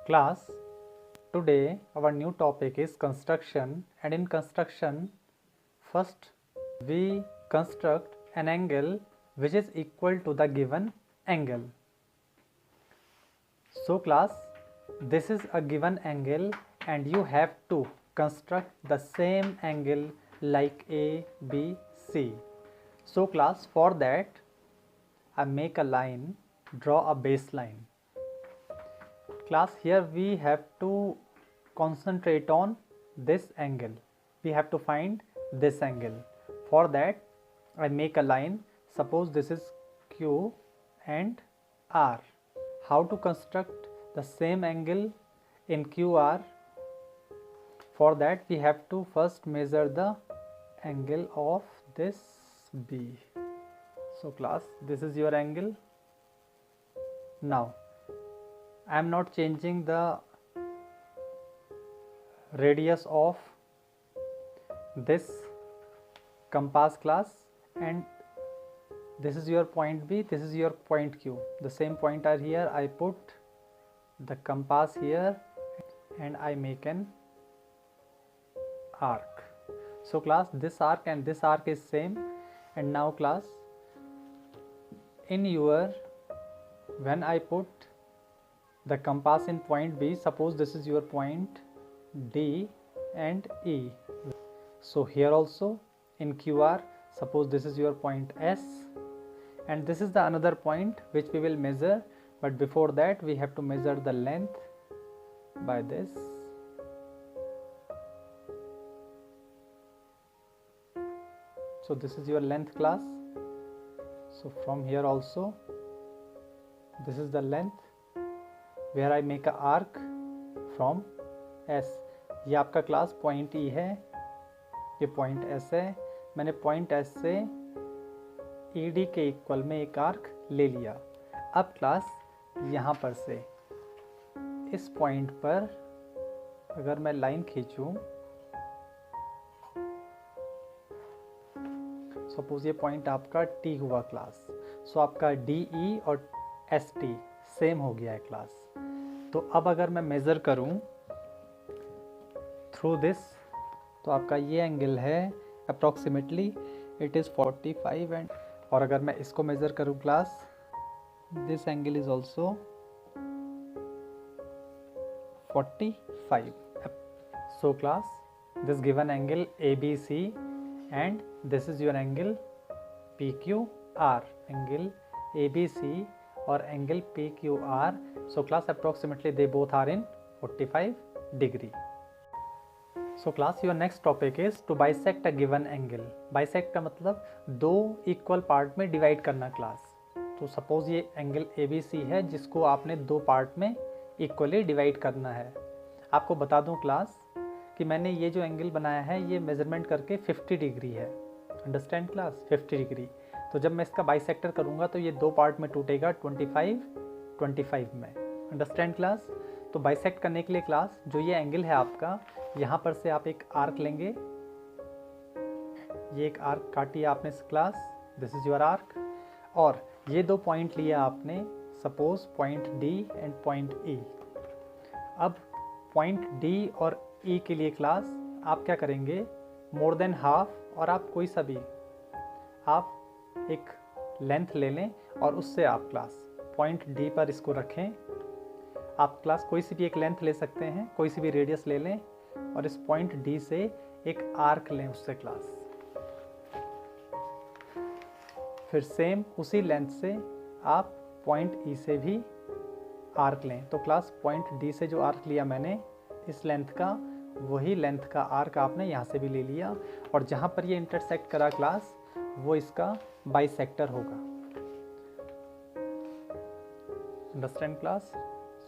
Class, today our new topic is construction, and in construction first we construct an angle which is equal to the given angle. So class, this is a given angle and you have to construct the same angle like A, B, C. So class, for that I make a line, draw a baseline. Class, here we have to concentrate on this angle. We have to find this angle. For that I make a line. Suppose this is Q and R. How to construct the same angle in QR? For that we have to first measure the angle of this B. So class, this is your angle. Now I am not changing the radius of this compass class, and this is your point B, this is your point Q. The same point are here. I put the compass here and I make an arc. So class, this arc and this arc is same. And now class, in your, when I put the compass in point B, suppose this is your point D and E. So here also in QR, suppose this is your point S and this is the another point which we will measure, but before that we have to measure the length by this. So this is your length class. So from here also this is the length where I make a arc from S. ये आपका class point E है, ये point S है. मैंने point S से ED के equal में एक आर्क ले लिया. अब क्लास यहाँ पर से इस पॉइंट पर अगर मैं लाइन खींचूं, सपोज ये पॉइंट आपका T हुआ क्लास. सो आपका DE और ST सेम हो गया है क्लास. तो अब अगर मैं मेज़र करूं थ्रू दिस, तो आपका ये एंगल है अप्रॉक्सीमेटली इट इज़ 45 एंड, और अगर मैं इसको मेज़र करूं class, this angle is also 45. So class, this given angle ABC and this is your angle PQR. Angle ABC or angle PQR. So class, approximately they both are in 45 degree. So class, your next topic is to bisect a given angle. Bisect का मतलब दो equal part में divide करना class. तो suppose ये angle ABC है जिसको आपने दो पार्ट में इक्वली डिवाइड करना है. आपको बता दूं क्लास कि मैंने ये जो एंगल बनाया है ये मेजरमेंट करके 50 डिग्री है. Understand class, 50 degree. तो जब मैं इसका बाइसेक्टर करूँगा तो ये दो पार्ट में टूटेगा 25 में. Understand class. तो बाइसेक्ट करने के लिए क्लास, जो ये एंगल है आपका, यहाँ पर से आप एक आर्क लेंगे. ये एक आर्क काटिए आपने class, this is your arc. और ये दो पॉइंट लिया आपने, suppose point D and point E. अब पॉइंट D और E के लिए क्लास आप क्या करेंगे, मोर देन हाफ, और आप कोई सा भी आप एक लेंथ ले लें और उससे आप क्लास पॉइंट D पर इसको रखें. आप क्लास कोई सी भी एक लेंथ ले सकते हैं, कोई सी भी रेडियस ले लें और इस पॉइंट D से एक आर्क लें उससे क्लास. फिर सेम उसी लेंथ से आप पॉइंट E से भी आर्क लें. तो क्लास पॉइंट D से जो आर्क लिया मैंने इस लेंथ का, वही लेंथ का आर्क आपने यहाँ से भी ले लिया, और जहाँ पर ये इंटरसेक्ट करा क्लास वो इसका बाइसेक्टर होगा. Understand class.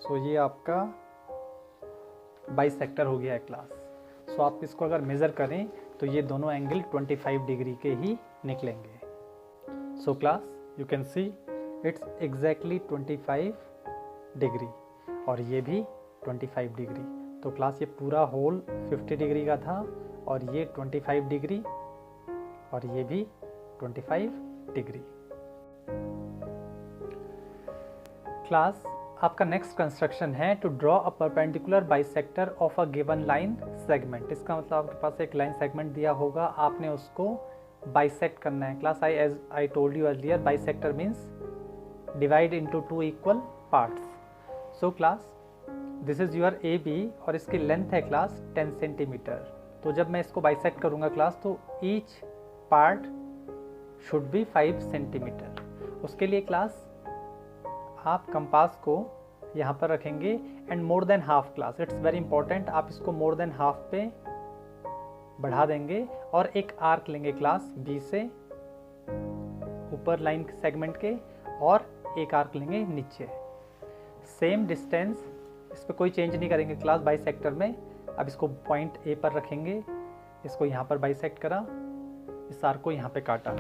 सो ये आपका बाइसेक्टर हो गया है क्लास. सो आप इसको अगर मेज़र करें तो ये दोनों एंगल 25 डिग्री के ही निकलेंगे. सो class, you can see it's exactly 25 degree और ये भी 25 डिग्री. तो क्लास ये पूरा होल 50 डिग्री का था और ये 25 डिग्री और ये भी 25 डिग्री. क्लास, आपका नेक्स्ट कंस्ट्रक्शन है to draw a perpendicular bisector of a given line segment. इसका मतलब आपके पास एक लाइन सेगमेंट दिया होगा, आपने उसको बाइसेक्ट करना है। Class as I told you earlier, bisector means divide into two equal parts. So class this is your A B और इसकी लेंथ है क्लास 10 सेंटीमीटर। तो जब मैं इसको बाइसेक्ट करूँगा क्लास, तो each part should be 5 centimetre. उसके लिए क्लास आप कंपास को यहाँ पर रखेंगे and more than half class, it's very important, आप इसको मोर देन हाफ पे बढ़ा देंगे और एक आर्क लेंगे क्लास बी से ऊपर लाइन सेगमेंट के और एक आर्क लेंगे नीचे। सेम डिस्टेंस, इस पर कोई चेंज नहीं करेंगे क्लास बाइसेक्टर में। अब इसको पॉइंट ए पर रखेंगे, इसको यहाँ पर बाइसेक्ट करा, इस आर्क को यहाँ पे काटा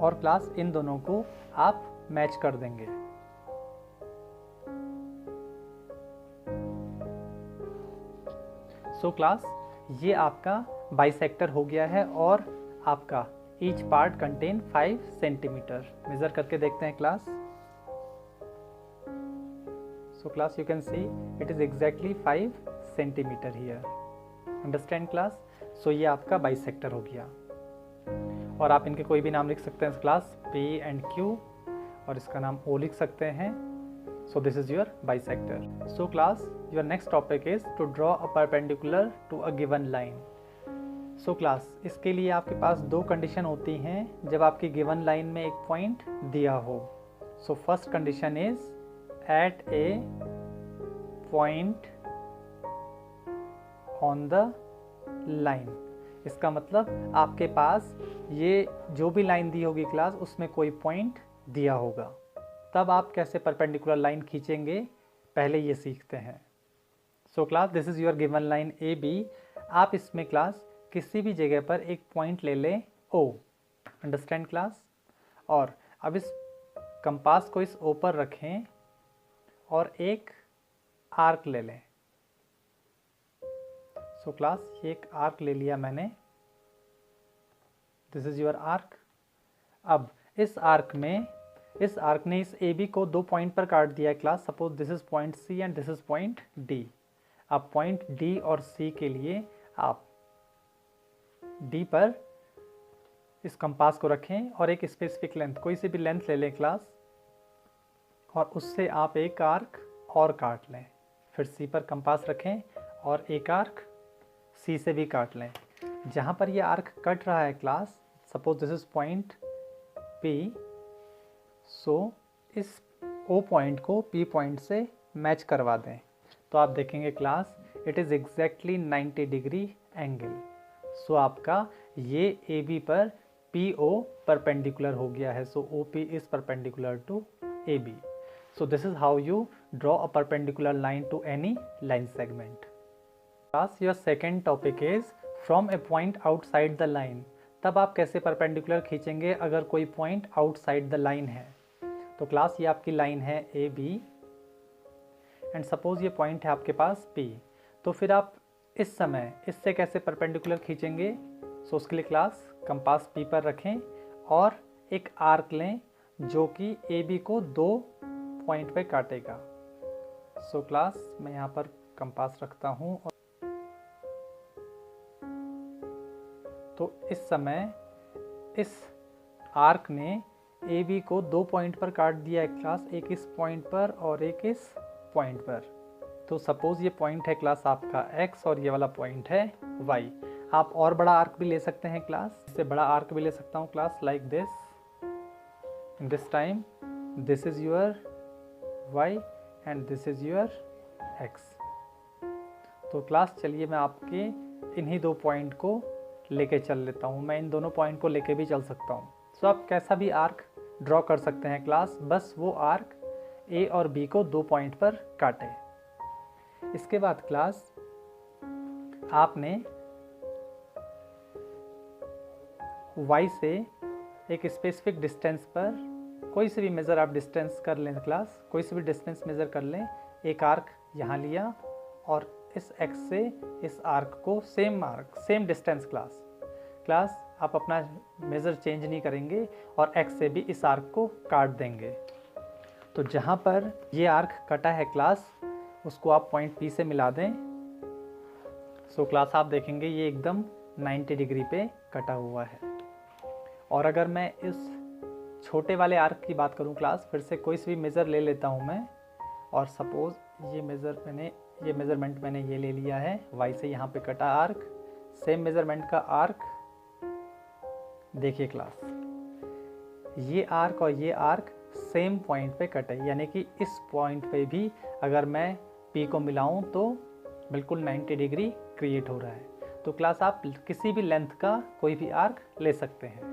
और क्लास इन दोनों को आप मैच कर देंगे। सो क्लास ये आपका बाइसेक्टर हो गया है और आपका each part contain 5 centimetre. Measure करके देखते हैं class. So class you can see it is exactly 5 centimetre here. Understand class? So ये आपका बाइसेक्टर हो गया और आप इनके कोई भी नाम लिख सकते हैं क्लास, P एंड Q, और इसका नाम O लिख सकते हैं। So this is your bisector. So class, your next topic is to draw a perpendicular to a given line. So class, इसके लिए आपके पास दो कंडीशन होती हैं जब आपकी गिवन लाइन में एक पॉइंट दिया हो। So first condition is at a point on the line. इसका मतलब आपके पास ये जो भी लाइन दी होगी क्लास, उसमें कोई पॉइंट दिया होगा। तब आप कैसे परपेंडिकुलर लाइन खींचेंगे, पहले ये सीखते हैं। So class this is your given line A B. आप इसमें क्लास किसी भी जगह पर एक पॉइंट ले लें O। Understand class? और अब इस कंपास को इस O पर रखें और एक आर्क ले लें। सो क्लास ये एक आर्क ले लिया मैंने, दिस इज़ योर आर्क। अब इस आर्क ने इस ए बी को दो पॉइंट पर काट दिया है class. Suppose this is point C and this is point D. अब पॉइंट डी और सी के लिए आप डी पर इस कंपास को रखें और एक स्पेसिफिक लेंथ, कोई सी भी लेंथ ले लें क्लास, और उससे आप एक आर्क और काट लें। फिर सी पर कंपास रखें और एक आर्क सी से भी काट लें। जहाँ पर ये आर्क कट रहा है class, suppose this is point P, so इस O पॉइंट को P पॉइंट से मैच करवा दें। तो आप देखेंगे class it is exactly 90 degree angle. So आपका ये AB पर PO परपेंडिकुलर हो गया है। So OP is perpendicular to AB। So this is how you draw a perpendicular line to any line segment. Class your second topic is from a point outside the line. तब आप कैसे perpendicular खींचेंगे अगर कोई point outside the line है। तो class ये आपकी लाइन है ए बी एंड सपोज ये पॉइंट है आपके पास P। तो फिर आप इस समय इससे कैसे परपेंडिकुलर खींचेंगे? सो उसके लिए क्लास कंपास P पर रखें और एक आर्क लें जो कि ए बी को दो पॉइंट पे काटेगा। सो क्लास मैं यहाँ पर कंपास रखता हूँ और तो इस समय इस आर्क ने ए बी को दो पॉइंट पर काट दिया है क्लास, एक इस पॉइंट पर और एक इस पॉइंट पर। तो सपोज ये पॉइंट है क्लास आपका x और ये वाला पॉइंट है y। आप और बड़ा आर्क भी ले सकते हैं क्लास, इससे बड़ा आर्क भी ले सकता हूँ class, like this time this is your y and this is your x। तो क्लास चलिए मैं आपके इन्हीं दो पॉइंट को लेके चल लेता हूँ। मैं इन दोनों पॉइंट को लेके भी चल सकता हूँ। सो आप कैसा भी आर्क ड्रॉ कर सकते हैं क्लास, बस वो आर्क ए और बी को दो पॉइंट पर काटे। इसके बाद क्लास आपने y से एक स्पेसिफिक डिस्टेंस पर कोई से भी मेज़र आप डिस्टेंस कर लें क्लास, कोई से भी डिस्टेंस मेज़र कर लें, एक आर्क यहाँ लिया और इस x से इस आर्क को सेम डिस्टेंस क्लास आप अपना मेज़र चेंज नहीं करेंगे और x से भी इस आर्क को काट देंगे। तो जहाँ पर ये आर्क कटा है क्लास, उसको आप पॉइंट P से मिला दें। सो क्लास आप देखेंगे ये एकदम 90 डिग्री पे कटा हुआ है। और अगर मैं इस छोटे वाले आर्क की बात करूँ क्लास, फिर से कोई सी भी मेज़र ले लेता हूँ मैं, और सपोज़ ये मेज़रमेंट मैंने ये ले लिया है, y से यहाँ पे कटा आर्क, सेम मेज़रमेंट का आर्क। देखिए क्लास, ये आर्क और ये आर्क सेम पॉइंट पे कटे, यानी कि इस पॉइंट पे भी अगर मैं P को मिलाऊं तो बिल्कुल 90 डिग्री क्रिएट हो रहा है। तो क्लास आप किसी भी लेंथ का कोई भी आर्क ले सकते हैं।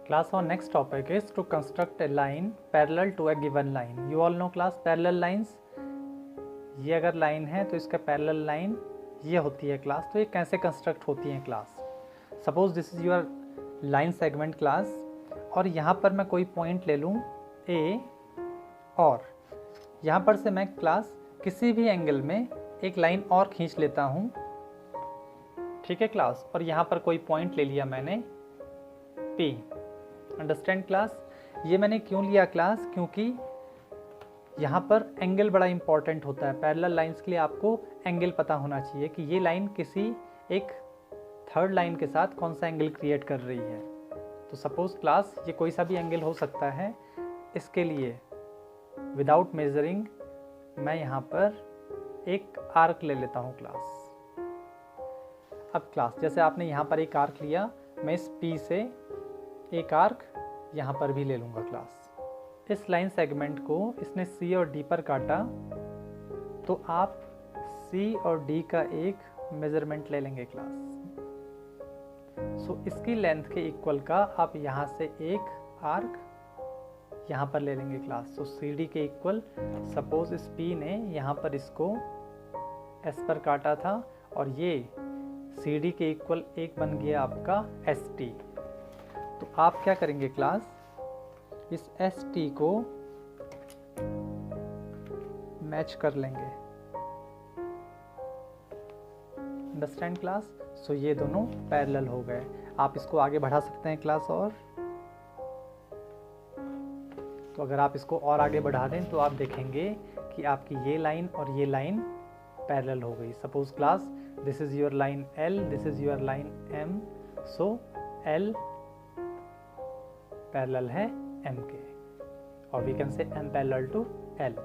क्लास और next topic is to construct a line parallel to a given line. You all know class parallel lines, ये अगर लाइन है तो इसका पैरेलल लाइन ये होती है क्लास। तो ये कैसे कंस्ट्रक्ट होती है class? Suppose this is your line segment class, और यहाँ पर मैं कोई पॉइंट ले लूँ ए, और यहाँ पर से मैं क्लास किसी भी एंगल में एक लाइन और खींच लेता हूँ, ठीक है क्लास। और यहाँ पर कोई पॉइंट ले लिया मैंने P। Understand class? ये मैंने क्यों लिया क्लास? क्योंकि यहाँ पर एंगल बड़ा इंपॉर्टेंट होता है। पैरेलल लाइंस के लिए आपको एंगल पता होना चाहिए कि ये लाइन किसी एक थर्ड लाइन के साथ कौन सा एंगल क्रिएट कर रही है। तो सपोज क्लास ये कोई सा भी एंगल हो सकता है। इसके लिए विदाउट मेजरिंग मैं यहाँ पर एक आर्क ले लेता हूँ क्लास। अब क्लास जैसे आपने यहाँ पर एक आर्क लिया, मैं इस P से एक आर्क यहाँ पर भी ले लूँगा क्लास। इस लाइन सेगमेंट को इसने C और D पर काटा, तो आप C और D का एक मेजरमेंट ले लेंगे क्लास। सो इसकी लेंथ के इक्वल का आप यहाँ से एक आर्क यहाँ पर ले लेंगे क्लास। सो CD के इक्वल, सपोज इस P ने यहाँ पर इसको S पर काटा था, और ये CD के इक्वल एक बन गया आपका ST। तो आप क्या करेंगे क्लास, इस ST को मैच कर लेंगे। Understand class? सो ये दोनों पैरेलल हो गए। आप इसको आगे बढ़ा सकते हैं क्लास। और तो अगर आप इसको और आगे बढ़ा दें तो आप देखेंगे कि आपकी ये लाइन और ये लाइन पैरेलल हो गई। Suppose class this is your line L, this is your line M। So L parallel है M के, और we can say M parallel to L।